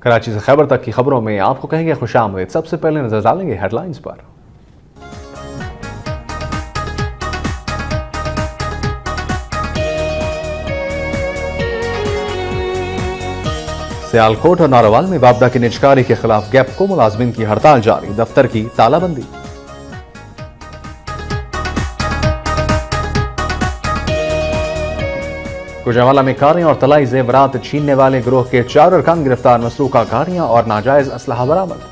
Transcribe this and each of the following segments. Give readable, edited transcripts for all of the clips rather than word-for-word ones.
کراچی سے خیبر تک کی خبروں میں آپ کو کہیں گے خوش آمدید۔ سب سے پہلے نظر ڈالیں گے ہیڈ لائنز پر۔ سیالکوٹ اور ناروال میں وابڈا کی نجکاری کے خلاف گیپ کو ملازمین کی ہڑتال جاری، دفتر کی تالہ بندی۔ گوجرانوالہ میں کاریں اور طلائی زیورات چھیننے والے گروہ کے 4 ارکان گرفتار، مسروقہ گاڑیاں اور ناجائز اسلحہ برآمد۔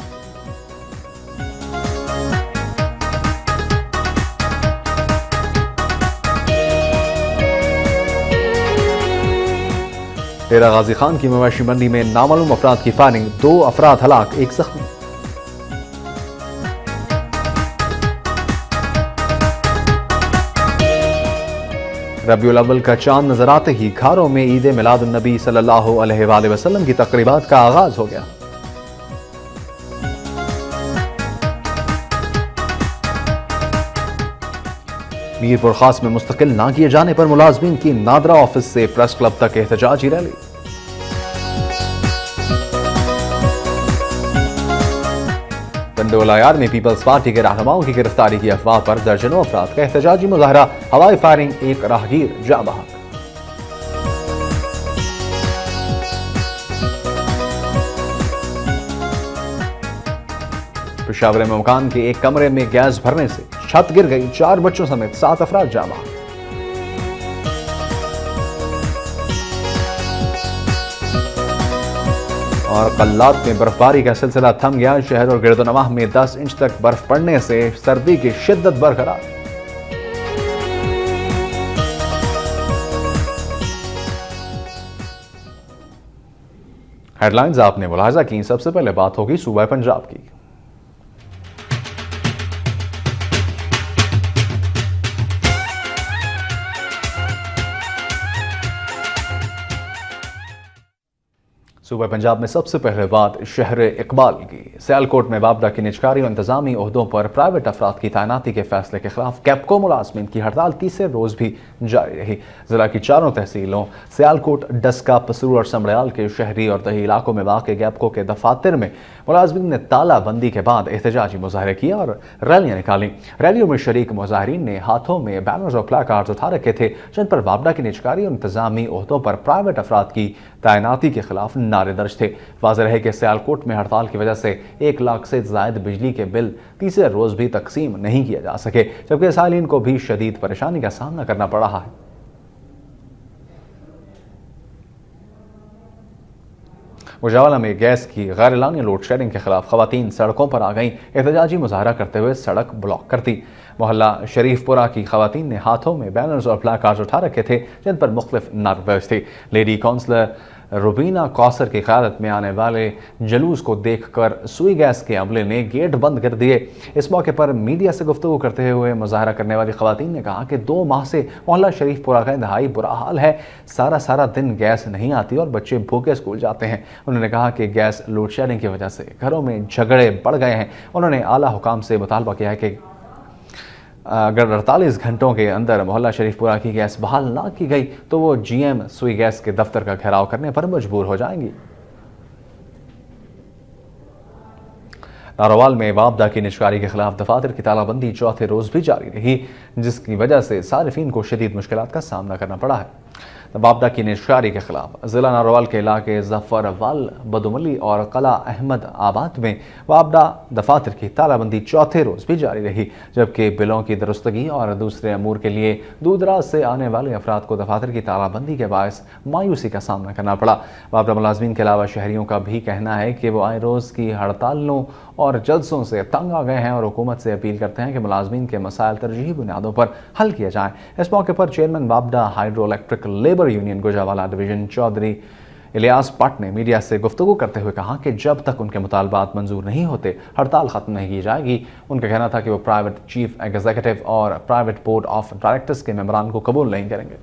ڈیرہ غازی خان کی مویشی منڈی میں نامعلوم افراد کی فائرنگ، 2 افراد ہلاک، 1 زخمی۔ ربیع الاول کا چاند نظر آتے ہی گھروں میں عید میلاد النبی صلی اللہ علیہ وآلہ وسلم کی تقریبات کا آغاز ہو گیا۔ میرپور خاص میں مستقل نہ کیے جانے پر ملازمین کی نادرا آفس سے پریس کلب تک احتجاجی ریلی۔ ٹنڈولایار میں پیپلز پارٹی کے رہنماؤں کی گرفتاری کی افواہ پر درجنوں افراد کا احتجاجی مظاہرہ، ہوائی فائرنگ، 1 راہگیر جاں بحق۔ پشاور میں مکان کے ایک کمرے میں گیس بھرنے سے چھت گر گئی، 4 بچوں سمیت 7 افراد جاں بحق۔ اور قلات میں برف باری کا سلسلہ تھم گیا، شہر اور گرد و نواح میں 10 انچ تک برف پڑنے سے سردی کی شدت برقرار۔ ہیڈ لائنز آپ نے ملاحظہ کی، سب سے پہلے بات ہوگی صوبہ پنجاب کی۔ صوبہ پنجاب میں سب سے پہلے بات شہر اقبال کی۔ سیالکوٹ میں وابڈا کی نجکاری اور انتظامی عہدوں پر پرائیویٹ افراد کی تعیناتی کے فیصلے کے خلاف کیپکو ملازمین کی ہڑتال تیسرے روز بھی جاری رہی۔ ضلع کی 4 تحصیلوں سیالکوٹ، ڈسکا، پسرور اور سمڑیال کے شہری اور دیہی علاقوں میں واقع کیپکو کے دفاتر میں ملازمین نے تالہ بندی کے بعد احتجاجی مظاہرے کیے اور ریلیاں نکالیں۔ ریلیوں میں شریک مظاہرین نے ہاتھوں میں بینرز اور پلا کارڈز اٹھا رکھے تھے جن پر وابڈا کی نجکاری اور انتظامی عہدوں پر پرائیویٹ افراد کی تعیناتی کے خلاف نعرے درج تھے۔ واضح رہے کہ سیالکوٹ میں ہڑتال کی وجہ سے 1 لاکھ سے زائد بجلی کے بل تیسرے روز بھی تقسیم نہیں کیے جا سکے، جبکہ سائلین کو بھی شدید پریشانی کا سامنا کرنا پڑ رہا ہے۔ گوجرانوالہ میں گیس کی غیر اعلانیہ لوڈ شیڈنگ کے خلاف خواتین سڑکوں پر آ گئیں، احتجاجی مظاہرہ کرتے ہوئے سڑک بلاک کر دی۔ محلہ شریف پورہ کی خواتین نے ہاتھوں میں بینرز اور پلا کارڈز اٹھا رکھے تھے جن پر مختلف نعرے درج تھے۔ لیڈی کونسلر روبینہ کوثر کی قیادت میں آنے والے جلوس کو دیکھ کر سوئی گیس کے عملے نے گیٹ بند کر دیے۔ اس موقع پر میڈیا سے گفتگو کرتے ہوئے مظاہرہ کرنے والی خواتین نے کہا کہ 2 ماہ سے محلہ شریف پورہ کا انتہائی برا حال ہے، سارا دن گیس نہیں آتی اور بچے بھوکے اسکول جاتے ہیں۔ انہوں نے کہا کہ گیس لوڈ شیڈنگ کی وجہ سے گھروں میں جھگڑے بڑھ گئے ہیں۔ انہوں نے اعلیٰ حکام سے مطالبہ کیا ہے کہ اگر 48 گھنٹوں کے اندر محلہ شریف پورہ کی گیس بحال نہ کی گئی تو وہ جی ایم سوئی گیس کے دفتر کا گھیراؤ کرنے پر مجبور ہو جائیں گی۔ ناروال میں وابڈا کی نجکاری کے خلاف دفاتر کی تالہ بندی 4تھے روز بھی جاری رہی، جس کی وجہ سے صارفین کو شدید مشکلات کا سامنا کرنا پڑا ہے۔ وابڈا کی نجکاری کے خلاف ضلع ناروال کے علاقے ظفر وال، بدوملی اور قلعہ احمد آباد میں وابڈا دفاتر کی تالہ بندی 4تھے روز بھی جاری رہی، جبکہ بلوں کی درستگی اور دوسرے امور کے لیے دور دراز سے آنے والے افراد کو دفاتر کی تالہ بندی کے باعث مایوسی کا سامنا کرنا پڑا۔ وابڈا ملازمین کے علاوہ شہریوں کا بھی کہنا ہے کہ وہ آئے روز کی ہڑتالوں اور جلسوں سے تنگ آ گئے ہیں اور حکومت سے اپیل کرتے ہیں کہ ملازمین کے مسائل ترجیحی بنیادوں پر حل کیے جائیں۔ اس موقع پر چیئرمین وابڈا hydro electric labour union Gujranwala division Chaudhry Ilyas Butt نے میڈیا سے گفتگو کرتے ہوئے کہا کہ جب تک ان کے مطالبات منظور نہیں ہوتے ہڑتال ختم نہیں کی جائے گی۔ ان کا کہنا تھا کہ وہ پرائیویٹ چیف ایگزیکٹو اور پرائیویٹ بورڈ آف ڈائریکٹرز کے ممبران کو قبول نہیں کریں گے۔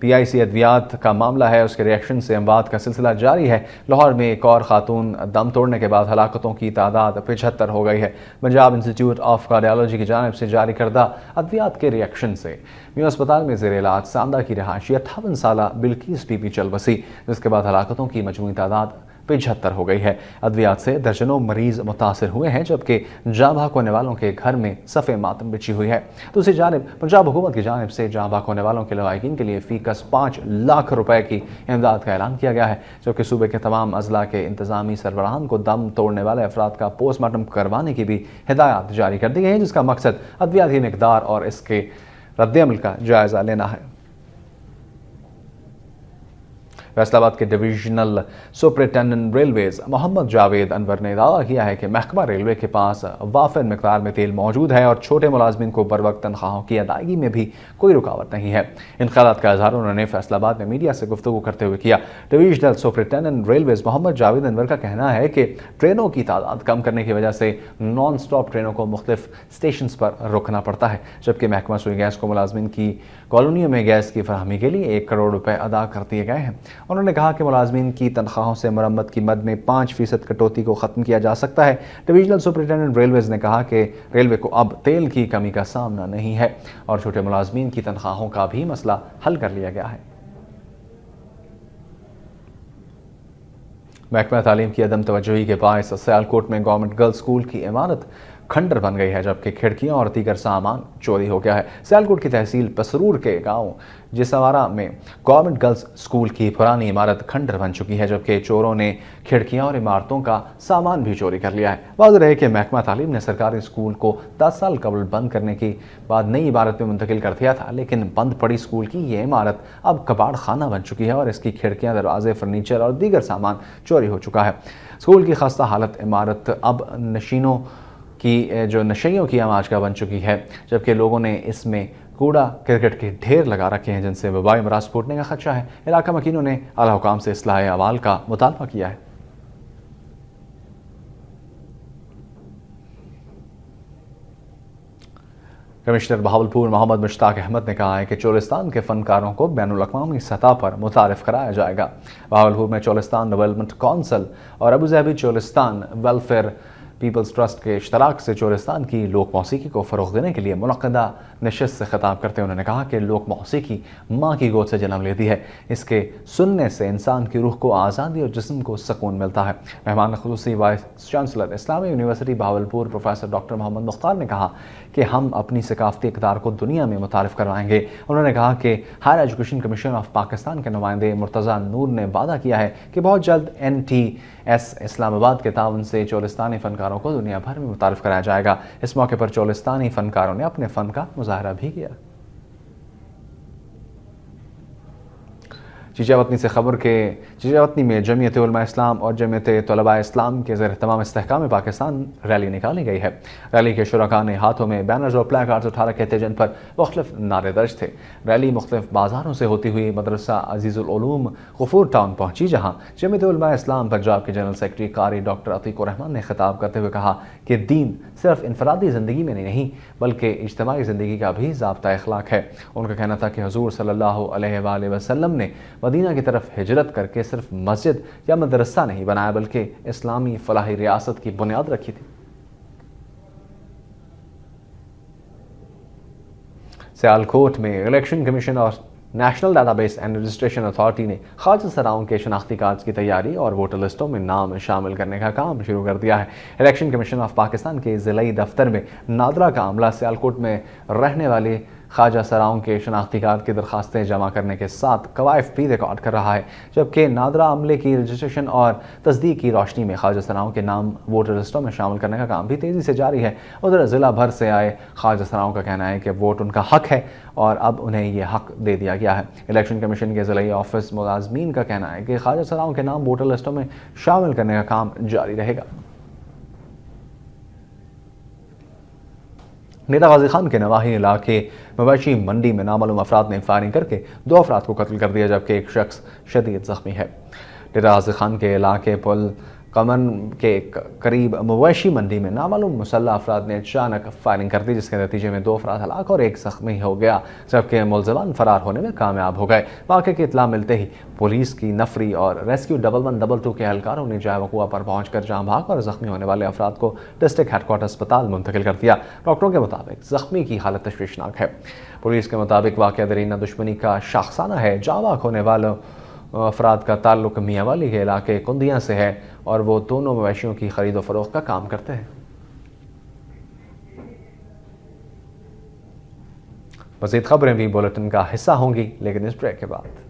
PIC ادویات کا معاملہ ہے، اس کے ریئیکشن سے اموات کا سلسلہ جاری ہے۔ لاہور میں ایک اور خاتون دم توڑنے کے بعد ہلاکتوں کی تعداد 75 ہو گئی ہے۔ پنجاب انسٹیٹیوٹ آف کارڈیالوجی کی جانب سے جاری کردہ ادویات کے ریئیکشن سے میو اسپتال میں زیر علاج ساندہ کی رہائشی 58 سالہ بلقیس بی بی چل بسی، جس کے بعد ہلاکتوں کی مجموعی تعداد 75 ہو گئی ہے۔ ادویات سے درجنوں مریض متاثر ہوئے ہیں، جبکہ جاں بحق ہونے والوں کے گھر میں صف ماتم بچھی ہوئی ہے۔ دوسری جانب پنجاب حکومت کی جانب سے جاں بحق ہونے والوں کے لواحقین کے لیے فی کس 5 لاکھ روپے کی امداد کا اعلان کیا گیا ہے، جبکہ صوبے کے تمام اضلاع کے انتظامی سربراہان کو دم توڑنے والے افراد کا پوسٹ مارٹم کروانے کی بھی ہدایات جاری کر دی گئی ہیں، جس کا مقصد ادویات کی مقدار اور اس کے رد عمل کا جائزہ لینا ہے۔ فیصل آباد کے ڈویژنل سپرنٹینڈنٹ ریلویز محمد جاوید انور نے دعویٰ کیا ہے کہ محکمہ ریلوے کے پاس وافر مقدار میں تیل موجود ہے اور چھوٹے ملازمین کو بروقت تنخواہوں کی ادائیگی میں بھی کوئی رکاوٹ نہیں ہے۔ ان خیالات کا اظہار انہوں نے فیصل آباد میں میڈیا سے گفتگو کرتے ہوئے کیا۔ ڈویژنل سپرنٹینڈنٹ ریلویز محمد جاوید انور کا کہنا ہے کہ ٹرینوں کی تعداد کم کرنے کی وجہ سے نان سٹاپ ٹرینوں کو مختلف اسٹیشنز پر روکنا پڑتا ہے، جبکہ محکمہ سوئی گیس کو ملازمین کی کالونیوں میں گیس کی فراہمی کے لیے 1 کروڑ روپے ادا کر دیے گئے ہیں۔ انہوں نے کہا کہ ملازمین کی تنخواہوں سے مرمت کی مد میں 5% کٹوتی کو ختم کیا جا سکتا ہے۔ ڈویژنل سپرنٹینڈنٹ ریلویز نے کہا کہ ریلوے کو اب تیل کی کمی کا سامنا نہیں ہے اور چھوٹے ملازمین کی تنخواہوں کا بھی مسئلہ حل کر لیا گیا ہے۔ محکمہ تعلیم کی عدم توجہی کے باعث سیالکوٹ میں گورنمنٹ گرلز اسکول کی عمارت کھنڈر بن گئی ہے، جبکہ کھڑکیاں اور دیگر سامان چوری ہو گیا ہے۔ سیالکوٹ کی تحصیل پسرور کے گاؤں جسوارہ میں گورنمنٹ گرلز اسکول کی پرانی عمارت کھنڈر بن چکی ہے، جبکہ چوروں نے کھڑکیاں اور عمارتوں کا سامان بھی چوری کر لیا ہے۔ واضح ہے کہ محکمہ تعلیم نے سرکاری اسکول کو 10 سال قبل بند کرنے کے بعد نئی عمارت میں منتقل کر دیا تھا، لیکن بند پڑی اسکول کی یہ عمارت اب کباڑ خانہ بن چکی ہے اور اس کی کھڑکیاں، دروازے، فرنیچر اور دیگر سامان چوری ہو چکا ہے۔ اسکول کی خستہ حالت عمارت اب نشیوں کی آماج کا بن چکی ہے، جبکہ لوگوں نے اس میں کوڑا کرکٹ کے ڈھیر لگا رکھے ہیں، جن سے وبائی امراض پھوٹنے کا خدشہ ہے۔ علاقہ مکینوں نے اعلیٰ حکام سے اصلاح احوال کا مطالبہ کیا ہے۔ کمشنر بہاولپور محمد مشتاق احمد نے کہا ہے کہ چولستان کے فنکاروں کو بین الاقوامی سطح پر متعارف کرایا جائے گا۔ بہاولپور میں چولستان ڈیولپمنٹ کونسل اور Abu Dhabi Cholistan welfare peoples trust کے اشتراک سے چولستان کی لوک موسیقی کو فروغ دینے کے لیے منعقدہ نشست سے خطاب کرتے ہوئے انہوں نے کہا کہ لوک موسیقی ماں کی گود سے جنم لیتی ہے، اس کے سننے سے انسان کی روح کو آزادی اور جسم کو سکون ملتا ہے۔ مہمان خصوصی وائس چانسلر اسلامی یونیورسٹی بہاولپور پروفیسر ڈاکٹر محمد مختار نے کہا کہ ہم اپنی ثقافتی اقدار کو دنیا میں متعارف کرائیں گے۔ انہوں نے کہا کہ higher education commission of Pakistan کے نمائندے مرتضیٰ نور نے وعدہ کیا ہے کہ بہت جلد NTS اسلام آباد کے تعاون سے چولستانی فنکاروں کو دنیا بھر میں متعارف کرایا جائے گا۔ اس موقع پر چولستانی فنکاروں نے اپنے فن کا مظاہرہ بھی کیا۔ چیچا وطنی سے خبر کے چیچا وطنی میں جمعیت علماء اسلام اور جمعیت طلباء اسلام کے زیر اہتمام استحکام پاکستان ریلی نکالی گئی ہے۔ ریلی کے شرکاء نے ہاتھوں میں بینرز اور پلے کارڈز اٹھا رکھے تھے، جن پر مختلف نعرے درج تھے۔ ریلی مختلف بازاروں سے ہوتی ہوئی مدرسہ عزیز العلوم غفور ٹاؤن پہنچی، جہاں جمعیت علماء اسلام پنجاب کے جنرل سیکرٹری قاری ڈاکٹر عتیق الرحمان نے خطاب کرتے ہوئے کہا کہ دین صرف انفرادی زندگی میں نہیں بلکہ اجتماعی زندگی کا بھی ضابطہ اخلاق ہے۔ ان کا کہنا تھا کہ حضور صلی اللہ علیہ وآلہ وسلم نے مدینہ کی طرف ہجرت کر کے صرف مسجد یا مدرسہ نہیں بنایا بلکہ اسلامی فلاحی ریاست کی بنیاد رکھی تھی۔ سیالکوٹ میں الیکشن کمیشن اور national data base and registration authority نے خواجہ سراؤں کے شناختی کارڈز کی تیاری اور ووٹر لسٹوں میں نام شامل کرنے کا کام شروع کر دیا ہے۔ الیکشن کمیشن آف پاکستان کے ضلعی دفتر میں نادرا کا عملہ سیالکوٹ میں رہنے والے خواجہ سراؤں کے شناختی کارڈ کی درخواستیں جمع کرنے کے ساتھ قوائف بھی ریکارڈ کر رہا ہے، جبکہ نادرا عملے کی رجسٹریشن اور تصدیق کی روشنی میں خواجہ سراؤں کے نام ووٹر لسٹوں میں شامل کرنے کا کام بھی تیزی سے جاری ہے۔ ادھر ضلع بھر سے آئے خواجہ سراؤں کا کہنا ہے کہ ووٹ ان کا حق ہے اور اب انہیں یہ حق دے دیا گیا ہے۔ الیکشن کمیشن کے ضلعی آفس ملازمین کا کہنا ہے کہ خواجہ سراؤں کے نام ووٹر لسٹوں میں شامل کرنے کا کام جاری رہے گا۔ نیتا غازی خان کے نواحی علاقے مویشی منڈی میں نامعلوم افراد نے فائرنگ کر کے 2 افراد کو قتل کر دیا، جبکہ ایک شخص شدید زخمی ہے۔ نیتا غازی خان کے علاقے پل कमन के करीब मवेशी मंडी में नामालूम मुसल्लह अफराद ने अचानक फायरिंग कर दी, जिसके नतीजे में 2 अफराद हलाक और 1 जख्मी हो गया, जबकि मुलज़िमान फरार होने में कामयाब हो गए। वाक़े की इत्तला मिलते ही पुलिस की नफरी और रेस्क्यू 1122 के एहलकारों ने जाए वक़ूआ पर पहुंचकर जाम भाग और जख्मी होने वाले अफराद को डिस्ट्रिक्ट हेडक्वार्टर अस्पताल मुंतकिल कर दिया। डॉक्टरों के मुताबिक जख्मी की हालत तशवीशनाक है। पुलिस के मुताबिक वाक़या दरीना दुश्मनी का शाखसाना है। जाम भाग होने वालों अफराद का ताल्लुक मियांवाली के इलाके कुंदियाँ से है और वो दोनों मवेशियों की खरीद व फरोख्त का काम करते हैं। मज़ीद खबरें भी बुलेटिन का हिस्सा होंगी, लेकिन इस ब्रेक के बाद।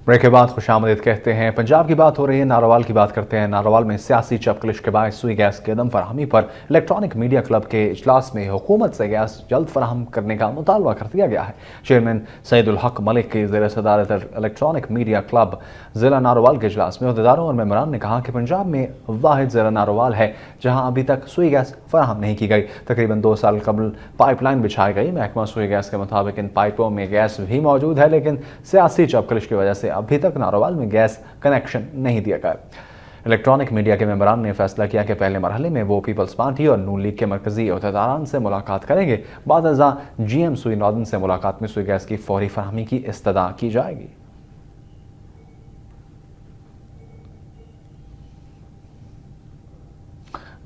ब्रेक के बाद खुशामदीद कहते हैं। पंजाब की बात हो रही है, नारोवाल की बात करते हैं। नारोवाल में सियासी चपकलिश के बाद सुई गैस की अदम फराहमी पर इलेक्ट्रॉनिक मीडिया क्लब के इजलास में हुकूमत से गैस जल्द फराहम करने का मुतालबा कर दिया गया है। चेयरमैन सईदुल हक मलिक की ज़ेर सदारत इलेक्ट्रॉनिक मीडिया क्लब ज़िला नारोवाल के इजलास में अहदेदारों और मेंबरान ने कहा कि पंजाब में वाहिद ज़िला नारोवाल है जहाँ अभी तक सुई गैस फराहम नहीं की गई। तकरीबन 2 साल कबल पाइपलाइन बिछाई गई। महकमा सुई गैस के मुताबिक इन पाइपों में गैस भी मौजूद है, लेकिन सियासी चपकलिश की वजह से अभी तक नारोवाल में गैस कनेक्शन नहीं दिया गया। इलेक्ट्रॉनिक मीडिया के मेंबरान ने फैसला किया कि पहले मरहले में वो पीपल्स पार्टी और नून लीग के मरकजी अहदेदारान से मुलाकात करेंगे। बाद अज़ा GM सुई नॉर्दर्न से मुलाकात में सुई गैस की फौरी फराहमी की इस्तदा की जाएगी।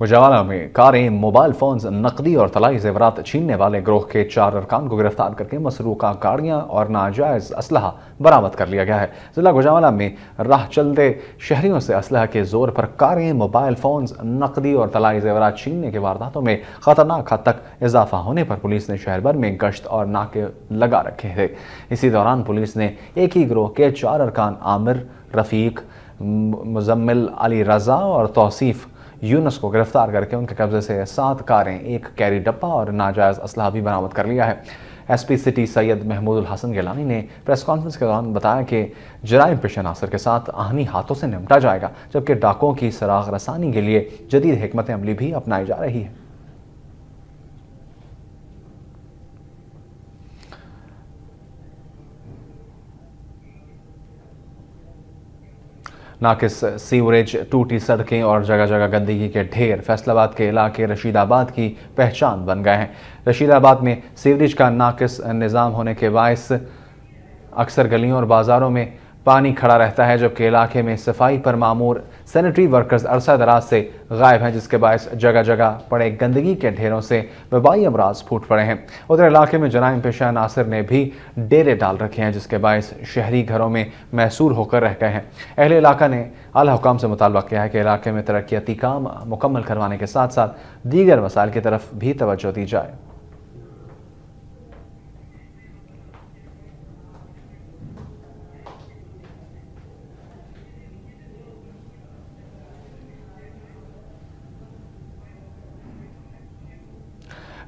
गुजरावाला में कारें, मोबाइल फोन्स, नकदी और तलाई जेवरात छीनने वाले गिरोह के 4 अरकान को गिरफ्तार करके मसरूका गाड़ियां और नाजायज असलहा बरामद कर लिया गया है। जिला गुजरावाला में राह चलते शहरियों से असलहा के जोर पर कारें, मोबाइल फोन्स, नकदी और तलाई जेवरात छीनने के वारदातों में खतरनाक हद तक इजाफा होने पर पुलिस ने शहर भर में गश्त और नाके लगा रखे थे। इसी दौरान पुलिस ने एक ही गिरोह के 4 अरकान आमिर, रफ़ीक, मुजम्मिल, अली रज़ा और तौसीफ यूनुस को गिरफ्तार करके उनके कब्जे से 7 कारें, 1 कैरी डब्बा और नाजायज असलहा भी बरामद कर लिया है। SP सिटी सैयद महमूदुल हसन गिलानी ने प्रेस कॉन्फ्रेंस के दौरान बताया कि जराइम पेश अनासर के साथ आहनी हाथों से निपटा जाएगा, जबकि डाकों की सराग रसानी के लिए जदीद हिकमत अमली भी अपनाई जा रही है। नाकिस सीवरेज, टूटी सड़कें और जगह जगह गंदगी के ढेर फैसलाबाद के इलाके रशीदाबाद की पहचान बन गए हैं। रशीदाबाद में सीवरेज का नाकिस निज़ाम होने के बायस अक्सर गलियों और बाज़ारों में पानी खड़ा रहता है, जबकि इलाके में सफाई पर मामूर सैनिटरी वर्कर्स अरसा दराज से गायब हैं, जिसके बायस जगह जगह पड़े गंदगी के ढेरों से वबाई अमराज फूट पड़े हैं। उधर इलाके में जराइम पेशा नासिर ने भी डेरे डाल रखे हैं, जिसके बायस शहरी घरों में मैसूर होकर रह गए हैं। अहले इलाका ने आला हुकाम से मुतालबा किया है कि इलाके में तरक्याती काम मुकम्मल करवाने के साथ साथ दीगर मसाइल की तरफ भी तवज्जो दी जाए।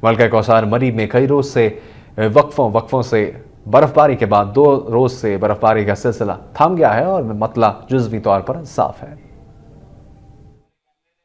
मलका कौसार मरी में कई रोज से वक्फों से बर्फबारी के बाद 2 रोज से बर्फबारी का सिलसिला थम गया है और मतला जुज़वी तौर पर साफ है।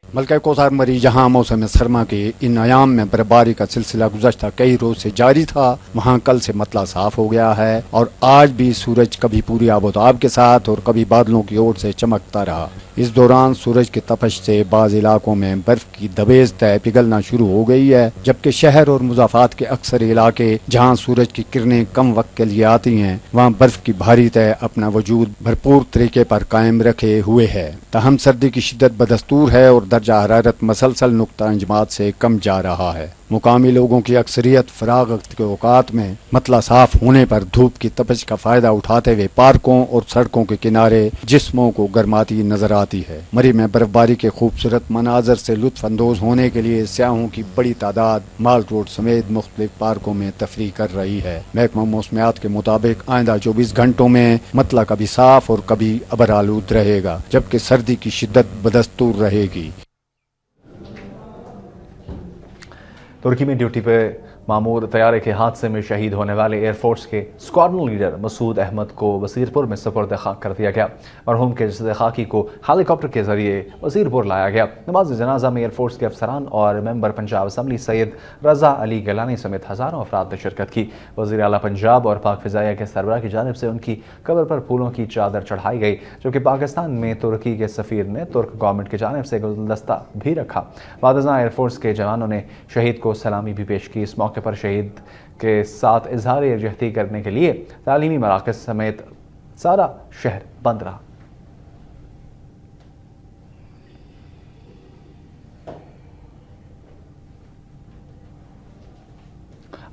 मलका कौसार मरी जहां मौसम सरमा के इन अयाम में बर्फबारी का सिलसिला गुज़श्ता कई रोज से जारी था, वहां कल से मतला साफ हो गया है और आज भी सूरज कभी पूरी आबोताब के साथ और कभी बादलों की ओर से चमकता रहा। इस दौरान सूरज की तपश से बाज़ इलाकों में बर्फ की दबेज तय पिघलना शुरू हो गई है, जबकि शहर और मुज़ाफ़ात के अक्सर इलाके जहां सूरज की किरणें कम वक्त के लिए आती हैं, वहां बर्फ की भारी तय अपना वजूद भरपूर तरीके पर कायम रखे हुए है। तहम सर्दी की शिद्दत बदस्तूर है और दर्जा हरारत मसलसल नुक्ता अंजमात से कम जा रहा है। मुकामी लोगों की अक्सरियत फराग वक्त के औकात में मतला साफ होने पर धूप की तपश का फायदा उठाते हुए पार्कों और सड़कों के किनारे जिस्मों को गर्माती नजर आती है। मरी में बर्फबारी के खूबसूरत मनाजर से लुत्फ अंदोज होने के लिए सयाहों की बड़ी तादाद माल रोड समेत मुख्तलिफ पार्कों में तफरीह कर रही है। महकमा मौसमियात के मुताबिक आइंदा 24 घंटों में मतला कभी साफ और कभी अबर आलूद रहेगा, जबकि सर्दी की शिद्दत बदस्तूर रहेगी। तुर्की में ड्यूटी पे मामूर तैयारे के हादसे में शहीद होने वाले एयरफोर्स के स्क्वाड्रन लीडर मसूद अहमद को वसीरपुर में सुपुर्द खाक कर दिया गया। मरहूम के जसद खाकी को हेलीकॉप्टर के जरिए वसीरपुर लाया गया। नमाज जनाजा में एयरफोर्स के अफसरान और मेंबर पंजाब असम्बली सैयद रजा अली गलानी समेत हज़ारों अफराद ने शिरकत की। वज़ीर आला पंजाब और पाक फ़िज़ाइया के सरबराह की जानिब से उनकी कब्र पर फूलों की चादर चढ़ाई गई, जबकि पाकिस्तान में तुर्की के सफ़ीर ने तुर्क गवर्नमेंट की जानिब से गुलदस्ता भी रखा। बादशाह एयरफोर्स के जवानों ने शहीद को सलामी भी पेश की। इस मौके पर शहीद के साथ इजहार यकजहती करने के लिए तालीमी मराकज़ समेत सारा शहर बंद रहा।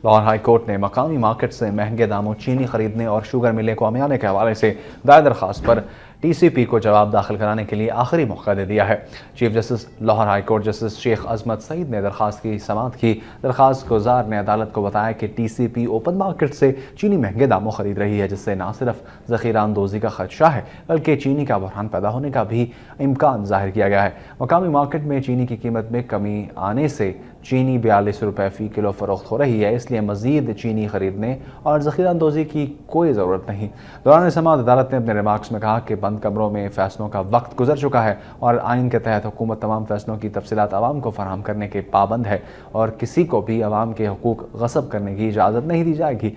लाहौर हाई कोर्ट ने मकामी मार्केट से महंगे दामों चीनी खरीदने और शुगर मिलें को अमियाने के हवाले से दायर दरख्वास्त पर TCP को जवाब दाखिल कराने के लिए आखिरी मौका दे दिया है। Chief justice Lahore high court justice Sheikh Azmat Saeed ने दरख्वास्त की समाअत की। दरख्वास्त गुजार ने अदालत को बताया कि TCP ओपन मार्केट से चीनी महंगे दामों खरीद रही है, जिससे न सिर्फ ज़ख़ीरा अंदोज़ी का खदशा है बल्कि चीनी का बहरान पैदा होने का भी इम्कान जाहिर किया गया है। मकामी मार्केट में चीनी की कीमत में कमी आने से चीनी 42 रुपये फ़ी किलो फ़रोख्त हो रही है, इसलिए मज़ीद चीनी खरीदने और ज़ख़ीरा अंदोज़ी की कोई ज़रूरत नहीं। दौरान समाअत अदालत ने अपने रिमार्क्स में कहा कि बंद कमरों में फ़ैसलों का वक्त गुजर चुका है और आइन के तहत हुकूमत तमाम फ़ैसलों की तफसीलात आवाम को फराहम करने के पाबंद है और किसी को भी आवाम के हुकूक गसब करने की इजाज़त नहीं दी जाएगी।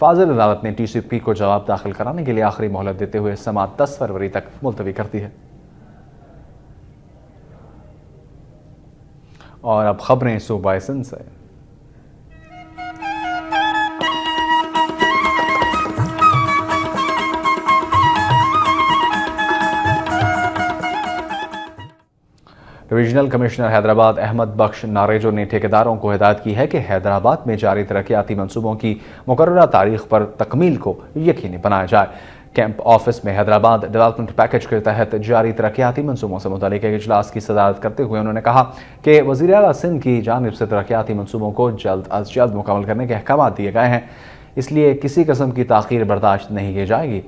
फाजिल अदालत ने TCP को जवाब दाखिल कराने के लिए आखिरी मोहलत देते हुए समाअत 10 फरवरी तक मुलतवी कर दी है। और अब खबरें सूबा सिंध से। डिवीजनल कमिश्नर हैदराबाद अहमद बख्श नारेजो ने ठेकेदारों को हिदायत की है कि हैदराबाद में जारी तरक्याती मंसूबों की मुकर्ररा तारीख पर तकमील को यकीनी बनाया जाए। कैंप ऑफिस में हैदराबाद डेवलपमेंट पैकेज के तहत जारी तरक्याती मंसूबों से मुतालिक एक इजलास की सदारत करते हुए उन्होंने कहा कि वज़ीर आला सिंध की जानिब से तरक्याती मंसूबों को जल्द अज जल्द मुकम्मल करने के अहकाम दिए गए हैं, इसलिए किसी किस्म की ताख़ीर बर्दाश्त नहीं की जाएगी।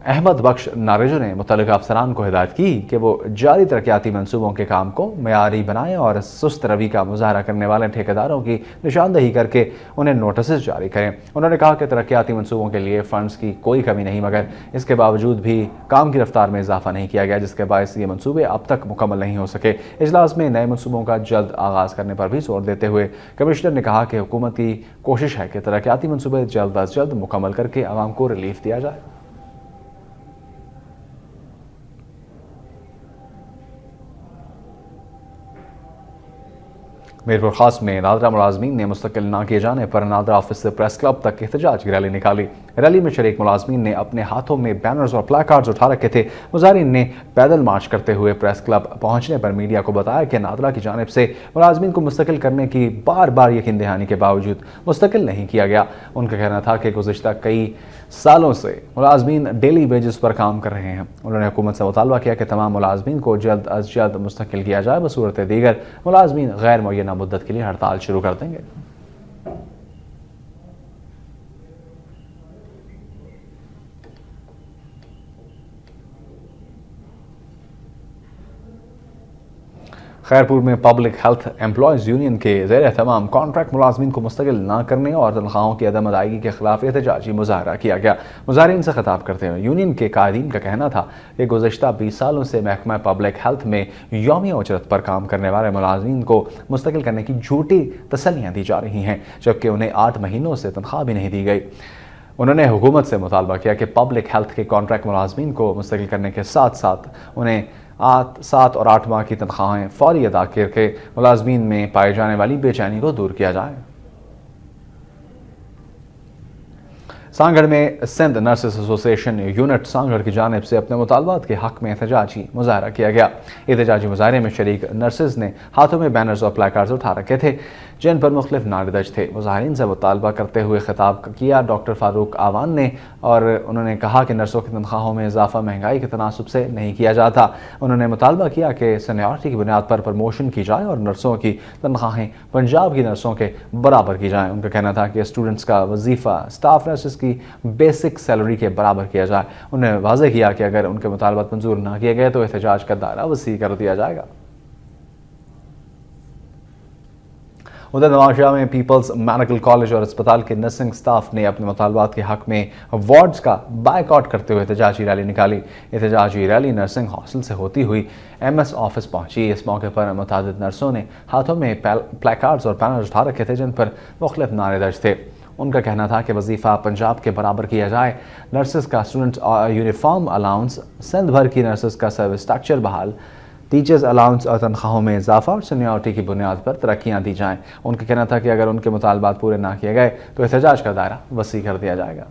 अहमद बख्श नारेजो ने मुतल्लिक़ अफसरान को हिदायत की कि वो जारी तरक्याती मंसूबों के काम को मयारी बनाएं और सुस्त रवि का मुजाहरा करने वाले ठेकेदारों की निशानदही करके उन्हें नोटिस जारी करें। उन्होंने कहा कि तरक्याती मंसूबों के लिए फ़ंड्स की कोई कमी नहीं, मगर इसके बावजूद भी काम की रफ्तार में इजाफा नहीं किया गया, जिसके बायस ये मंसूबे अब तक मुकम्मल नहीं हो सके। इजलास में नए मंसूबों का जल्द आगाज़ करने पर भी जोर देते हुए कमिश्नर ने कहा कि हुकूमत की कोशिश है कि तरक्याती मंसूबे जल्द अज जल्द मुकम्मल करके आवाम को रिलीफ दिया जाए। मीरपुर खास में नादरा मुलाजमीन ने मुस्तकिल ना किए जाने पर नादरा ऑफिस से प्रेस क्लब तक एहतजाज की रैली निकाली। रैली में शरीक मुलाजमीन ने अपने हाथों में बैनर्स और प्लाकार्ड्स उठा रखे थे। मुजाहिरीन ने पैदल मार्च करते हुए प्रेस क्लब पहुंचने पर मीडिया को बताया कि नादरा की जानिब से मुलाजमीन को मुस्तकिल करने की बार बार यकीन दहानी के बावजूद मुस्तकिल नहीं किया गया। उनका कहना था कि गुज़िश्ता कई सालों से मुलाजमीन डेली वेजेस पर काम कर रहे हैं। उन्होंने हुकूमत से मुतालबा किया कि तमाम मुलाजमीन को जल्द अज जल्द मुस्तकिल किया जाए, बसूरत दीगर मुलाजमीन गैर मुअय्यना मुद्दत के लिए हड़ताल शुरू कर देंगे। खैरपुर में पब्लिक हेल्थ एम्प्लॉयज़ यूनियन के ज़ेर तमाम कॉन्ट्रैक्ट मुलाजमीन को मुस्तकिल न करने और तनख्वाहों की अदम अदायगी के खिलाफ एहतजाजी मुजाहरा किया गया। मुजाहरीन से खिताब करते हुए यूनियन के कायदीन का कहना था कि गुज़श्ता 20 सालों से महकमा पब्लिक हेल्थ में यौमिया उजरत पर काम करने वाले मुलाजमीन को मुस्तकिल करने की झूठी तसल्लियाँ दी जा रही हैं, जबकि उन्हें 8 महीनों से तनख्वाह भी नहीं दी गई। उन्होंने हुकूमत से मुतालबा किया कि पब्लिक हेल्थ के कॉन्ट्रैक्ट मुलाजमीन को मुस्तकिल करने के साथ साथ उन्हें 7 और 8 माह की तनख्वाहें फौरी अदा करके मुलाजमीन में पाए जाने वाली बेचैनी को दूर किया जाए। सांगढ़ में Sindh nurses association unit Sanghar की जानिब से अपने मुतालबात के हक में एहतजाजी मुजाहरा किया गया। एहतजाजी मुजाहरे में शरीक नर्सेज ने हाथों में बैनर्स और प्लाकार्ड्स उठा रखे थे, जिन पर मुख्तलिफ नारे दर्ज थे। मुजाहिरीन से मुतालबा करते हुए खिताब किया डॉक्टर फारूक आवान ने, और उन्होंने कहा कि नर्सों की तनख्वाहों में इजाफा महंगाई के तनासुब से नहीं किया जाता। उन्होंने मुतालबा किया कि सीनियरिटी की बुनियाद पर प्रमोशन की जाए और नर्सों की तनख्वाहें पंजाब की नर्सों के बराबर की जाएँ। उनका कहना था कि स्टूडेंट्स का वजीफ़ा स्टाफ नर्सेस की बेसिक सैलरी के बराबर किया जाए। उन्होंने वाज़ेह किया कि अगर उनके मुतालबात मंजूर न किए गए तो एहतजाज का दायरा वसी कर दिया जाएगा। उधर नवाज शाह में पीपल्स मेडिकल कॉलेज और अस्पताल के नर्सिंग स्टाफ ने अपने मुतालबात के हक में वार्ड्स का बायकॉट करते हुए एहतजाजी रैली निकाली। एहतजाजी रैली नर्सिंग हॉस्टल से होती हुई MS ऑफिस पहुंची। इस मौके पर मुतादिद नर्सों ने हाथों में प्लेकार्ड्स और बैनर्स उठा रखे थे जिन पर मुख्तलिफ नारे दर्ज थे। उनका कहना था कि वजीफ़ा पंजाब के बराबर किया जाए, नर्सेस का स्टूडेंट यूनिफॉर्म अलाउंस, सिंध भर की नर्सेस का सर्विस स्ट्रक्चर बहाल, टीचर्स अलाउंस और तनख्वाहों में इजाफा और सीनियरिटी की बुनियाद पर तरक्कियाँ दी जाएँ। उनका कहना था कि अगर उनके मुतालबात पूरे ना किए गए तो एहतजाज का दायरा वसी कर दिया जाएगा।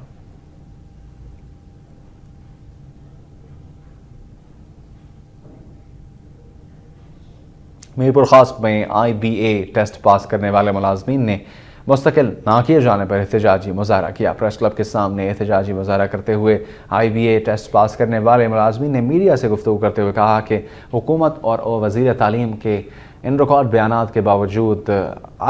मीरपुर खास में IBA टेस्ट पास करने वाले मुलाजमीन ने मुस्तकिल ना किए जाने पर एहतजाजी मुजाहरा किया। प्रेस क्लब के सामने एहतजाजी मुजाहरा करते हुए IBA टेस्ट पास करने वाले मुलाजमीन ने मीडिया से गुफ्तगू करते हुए कहा कि हुकूमत और वज़ीर तालीम के इन रिकॉर्ड बयानात के बावजूद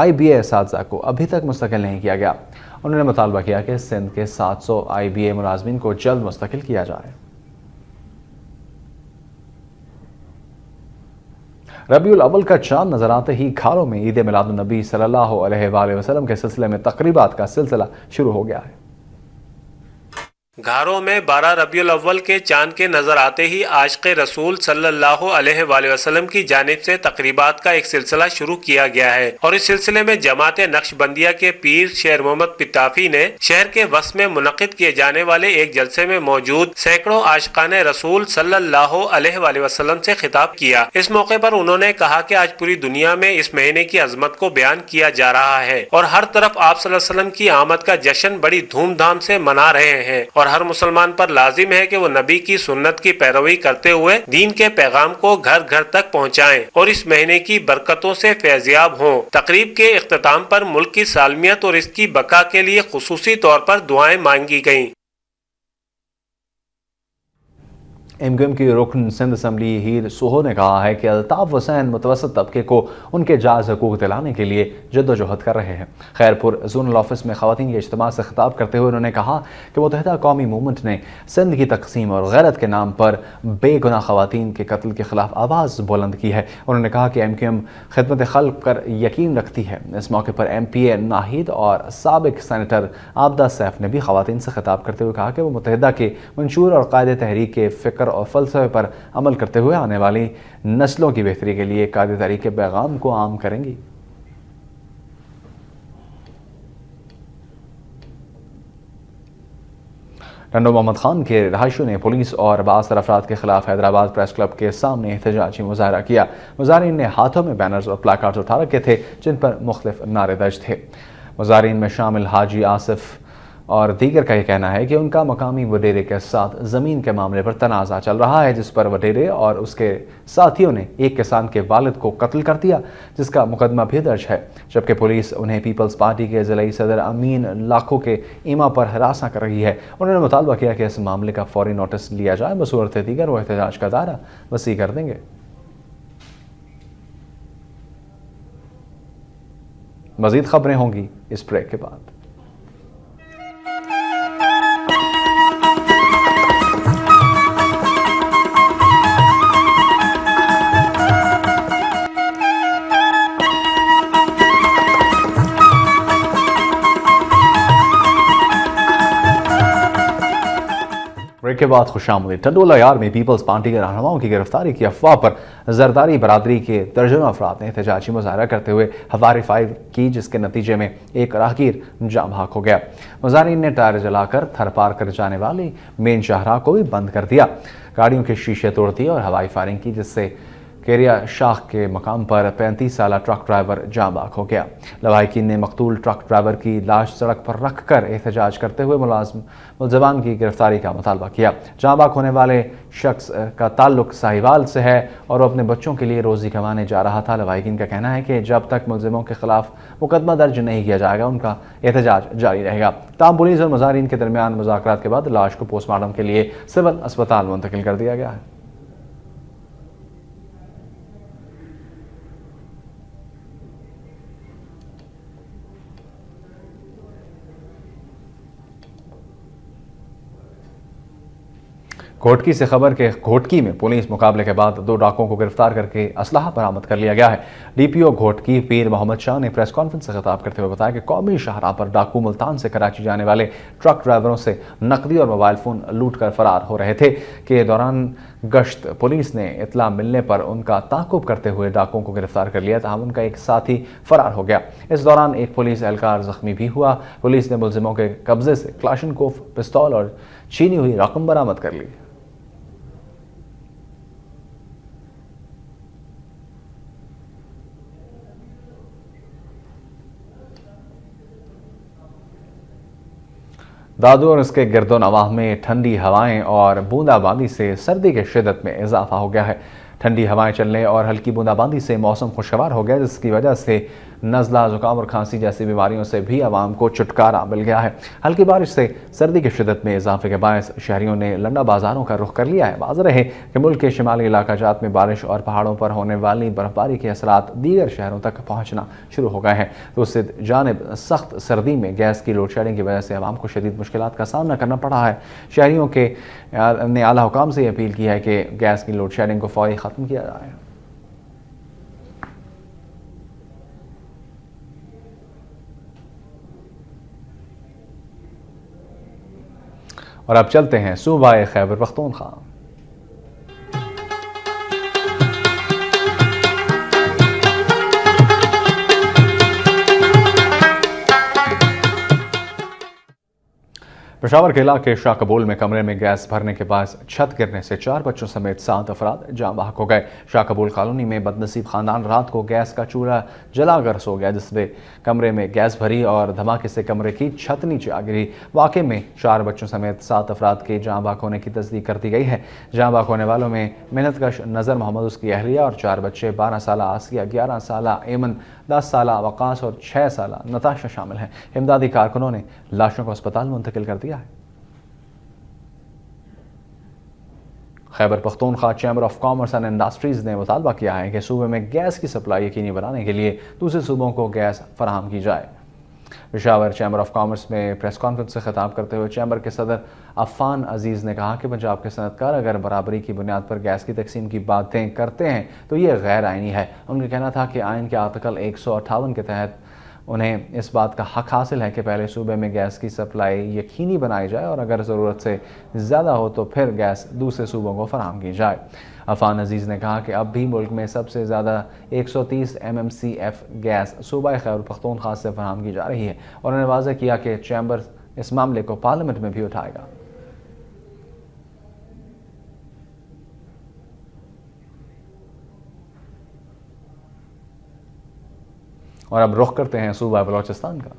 IBA असातिज़ा को अभी तक मुस्तकिल नहीं किया गया। उन्होंने मुतालबा किया कि सिंध के 700 IBA मुलाजमीन को जल्द मुस्तकिल किया जाए। रबीउल अव्वल का चांद नजर आते ही घरों में ईद मिलादुन नबी सल्लल्लाहु अलैहि वसल्लम के सिलसिले में तकरीबात का सिलसिला शुरू हो गया है। घरों में 12 रबीउल अव्वल के चांद के नजर आते ही आशिक़े रसूल सल्लल्लाहु अलैहि वसल्लम की जानिब से तकरीबात का एक सिलसिला शुरू किया गया है और इस सिलसिले में जमात नक्शबंदिया के पीर शेर मोहम्मद पिताफी ने शहर के वस में मुनक़िद किए जाने वाले एक जलसे में मौजूद सैकड़ों आशिक़ाने रसूल सल्लल्लाहु अलैहि वसल्लम से खिताब किया। इस मौके पर उन्होंने कहा कि आज पूरी दुनिया में इस महीने की अजमत को बयान किया जा रहा है और हर तरफ आप सल्लल्लाहु अलैहि वसल्लम की आमद का जश्न बड़ी धूमधाम से मना रहे हैं और हर मुसलमान पर लाजिम है कि वो नबी की सुन्नत की पैरवी करते हुए दीन के पैगाम को घर घर तक पहुँचाएं और इस महीने की बरकतों से फैज़याब हों। तकरीब के इख्तिताम पर मुल्क की सालमियत और इसकी बका के लिए खुसूसी तौर पर दुआएं मांगी गयी। MQM की रुकन सिंध असम्बली हीर सोहो ने कहा है कि अल्ताफ हुसैन मुतवसत तबके को उनके जायज़ हकूक़ दिलाने के लिए जद्दोजहद कर रहे हैं। खैरपुर जोनल ऑफिस में ख़वातीन के इज्तिमा से खिताब करते हुए उन्होंने कहा कि मुत्तहिदा कौमी मूवमेंट ने सिंध की तकसीम और गैरत के नाम पर बेगुनाह ख़वातीन के कत्ल के खिलाफ आवाज़ बुलंद की है। उन्होंने कहा कि MQM खिदमत खल्क़ पर यकीन रखती है। इस मौके पर MPA नाहिद और साबिक सेनेटर आबदा सैफ ने भी ख़वातीन से खिताब करते हुए कहा कि वो मुत्तहिदा के मंशूर और कायदे तहरीक के फ़िक्र और फ़लसफ़े पर अमल करते हुए आने वाली नस्लों की बेहतरी के लिए कायदे तहरीक के पैगाम को आम करेंगी। टंडो मोहम्मद खान के रहायशियों ने पुलिस और बाज़ अफराद के खिलाफ हैदराबाद प्रेस क्लब के सामने एहतजाजी मुजाहरा किया। मुजाहरीन ने हाथों में बैनर्स और प्लाकार्ड्स उठा रखे थे जिन पर मुख्तलिफ नारे दर्ज थे। मुजाहरीन में शामिल हाजी आसिफ और दीगर का यह कहना है कि उनका मकामी वडेरे के साथ ज़मीन के मामले पर तनाज़ा चल रहा है, जिस पर वडेरे और उसके साथियों ने एक किसान के वालिद को कत्ल कर दिया, जिसका मुकदमा भी दर्ज है, जबकि पुलिस उन्हें पीपल्स पार्टी के ज़िलाई सदर अमीन लाखों के ईमा पर हरासा कर रही है। उन्होंने मुतालबा किया कि इस मामले का फौरी नोटिस लिया जाए, बसूरत दीगर वो एहतजाज का दायरा वसी कर देंगे। मज़ीद खबरें होंगी इस ब्रेक के बाद। ब्रेक के बाद खुशामदीद। टंडोला यार में पीपल्स पार्टी के रहनुमाओं की गिरफ्तारी की अफवाह पर जरदारी बरादरी के दर्जनों अफराद ने एहतजाजी मुजाहरा करते हुए हवारी फायर की, जिसके नतीजे में एक राहगीर जाम भाग हो गया। मुजाहरीन ने टायर जलाकर थर पार कर जाने वाली मेन शाहराह को भी बंद कर दिया, गाड़ियों के शीशे तोड़ दिए और हवाई फायरिंग की, जिससे केरिया शाख के मकाम पर 35 साला ट्रक ड्राइवर जाँ बाग हो गया। लवाहिकीन ने मकतूल ट्रक ड्राइवर की लाश सड़क पर रख कर एहतजाज करते हुए मुलज़मान की गिरफ्तारी का मुतालबा किया। जाँ बाग होने वाले शख्स का ताल्लुक साहिवाल से है और वो अपने बच्चों के लिए रोज़ी कमाने जा रहा था। लवाहिकीन का कहना है कि जब तक मुलज़िमों के खिलाफ मुकदमा दर्ज नहीं किया जाएगा उनका एहतजाज जारी रहेगा। ताम पुलिस और मुजाहरीन के दरमियान मुज़ाकरात के बाद लाश को पोस्टमार्टम के लिए सिविल अस्पताल मुंतकिल कर दिया गया है। گھوٹکی سے خبر کہ گھوٹکی میں پولیس مقابلے کے بعد 2 ڈاکوؤں کو گرفتار کر کے اسلحہ برآمد کر لیا گیا ہے۔ ڈی پی او گھوٹکی پیر محمد شاہ نے پریس کانفرنس سے خطاب کرتے ہوئے بتایا کہ قومی شاہراہ پر ڈاکو ملتان سے کراچی جانے والے ٹرک ڈرائیوروں سے نقدی اور موبائل فون لوٹ کر فرار ہو رہے تھے کہ دوران گشت پولیس نے اطلاع ملنے پر ان کا تعاقب کرتے ہوئے ڈاکوؤں کو گرفتار کر لیا، تاہم ان کا ایک ساتھی فرار ہو گیا۔ اس دوران ایک پولیس اہلکار زخمی بھی ہوا۔ پولیس نے ملزموں کے قبضے سے کلاشنکوف پستول اور چھینی ہوئی رقم برآمد کر لی۔ دادو اور اس کے گرد و نواح میں ٹھنڈی ہوائیں اور بوندا باندی سے سردی کی شدت میں اضافہ ہو گیا ہے۔ ٹھنڈی ہوائیں چلنے اور ہلکی بوندا باندی سے موسم خوشگوار ہو گیا، جس کی وجہ سے نزلہ، زکام اور کھانسی جیسی بیماریوں سے بھی عوام کو چھٹکارا مل گیا ہے۔ ہلکی بارش سے سردی کی شدت میں اضافے کے باعث شہریوں نے لنڈا بازاروں کا رخ کر لیا ہے۔ واضح ہے کہ ملک کے شمالی علاقہ جات میں بارش اور پہاڑوں پر ہونے والی برفباری کے اثرات دیگر شہروں تک پہنچنا شروع ہو گئے ہیں۔ دوسری جانب سخت سردی میں گیس کی لوڈ شیڈنگ کی وجہ سے عوام کو شدید مشکلات کا سامنا کرنا پڑا ہے۔ شہریوں نے اعلیٰ حکام سے اپیل کی ہے کہ گیس کی لوڈ شیڈنگ کو فوری ختم کیا جائے۔ اور اب چلتے ہیں صوبہ خیبر پختونخوا۔ پشاور کے علاقے شاہ قبول میں کمرے میں گیس بھرنے کے باعث چھت گرنے سے 4 بچوں سمیت 7 افراد جاں بحق ہو گئے۔ شاہ قبول کالونی میں بدنصیب خاندان رات کو گیس کا چولہا جلا کر سو گیا، جس نے کمرے میں گیس بھری اور دھماکے سے کمرے کی چھت نیچے آ گری۔ واقعے میں 4 بچوں سمیت 7 افراد کے جاں بحق ہونے کی تصدیق کر دی گئی ہے۔ جاں بحق ہونے والوں میں محنت کش نظر محمد اس کی اہلیہ اور 4 بچے 12 سالہ آسیہ، 11 سالہ ایمن، 10 سالہ وقاص اور 6 سالہ نتاشا شامل ہیں۔ امدادی کارکنوں نے لاشوں کو اسپتال منتقل کر دیا ہے۔ Khyber Pakhtunkhwa chamber of commerce and industries نے مطالبہ کیا ہے کہ صوبے میں گیس کی سپلائی یقینی بنانے کے لیے دوسرے صوبوں کو گیس فراہم کی جائے۔ پشاور چیمبر آف کامرس میں پریس کانفرنس سے خطاب کرتے ہوئے چیمبر کے صدر عفان عزیز نے کہا کہ پنجاب کے صنعت کار اگر برابری کی بنیاد پر گیس کی تقسیم کی باتیں کرتے ہیں تو یہ غیر آئینی ہے۔ ان کا کہنا تھا کہ آئین کے آرٹیکل 158 کے تحت انہیں اس بات کا حق حاصل ہے کہ پہلے صوبے میں گیس کی سپلائی یقینی بنائی جائے اور اگر ضرورت سے زیادہ ہو تو پھر گیس دوسرے صوبوں کو فراہم کی جائے۔ عفان عزیز نے کہا کہ اب بھی ملک میں سب سے زیادہ 130 MMCF گیس صوبہ خیبر پختونخوا سے فراہم کی جا رہی ہے، اور انہوں نے واضح کیا کہ چیمبر اس معاملے کو پارلیمنٹ میں بھی اٹھائے گا۔ اور اب رخ کرتے ہیں صوبہ بلوچستان کا۔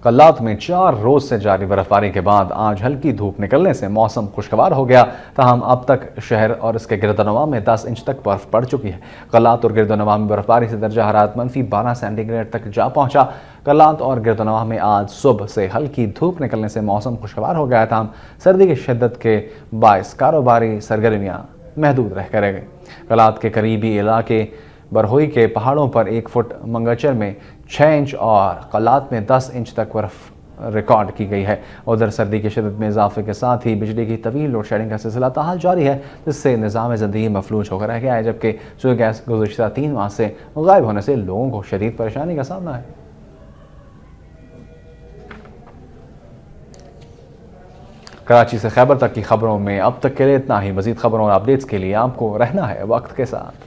قلات میں 4 روز سے جاری برفباری کے بعد آج ہلکی دھوپ نکلنے سے موسم خوشگوار ہو گیا، تاہم اب تک شہر اور اس کے گرد و نواح میں 10 انچ تک برف پڑ چکی ہے۔ قلات اور گرد و نواح میں برفباری سے درجہ حرارت -12 سینٹی گریڈ تک جا پہنچا۔ قلات اور گرد و نواح میں آج صبح سے ہلکی دھوپ نکلنے سے موسم خوشگوار ہو گیا، تاہم سردی کی شدت کے باعث کاروباری سرگرمیاں محدود رہ کر گئی۔ قلات کے قریبی علاقے برہوئی کے پہاڑوں پر 1 فٹ منگچر میں 6 انچ اور قلات میں 10 انچ تک برف ریکارڈ کی گئی ہے۔ ادھر سردی کی شدت میں اضافے کے ساتھ ہی بجلی کی طویل لوڈ شیڈنگ کا سلسلہ تاحال جاری ہے، جس سے نظام زندگی مفلوج ہو کر رہ گیا ہے، جبکہ سوئے گیس گزشتہ 3 ماہ سے غائب ہونے سے لوگوں کو شدید پریشانی کا سامنا ہے۔ کراچی سے خیبر تک کی خبروں میں اب تک کے لیے اتنا ہی۔ مزید خبروں اور اپڈیٹس کے لیے آپ کو رہنا ہے وقت کے ساتھ۔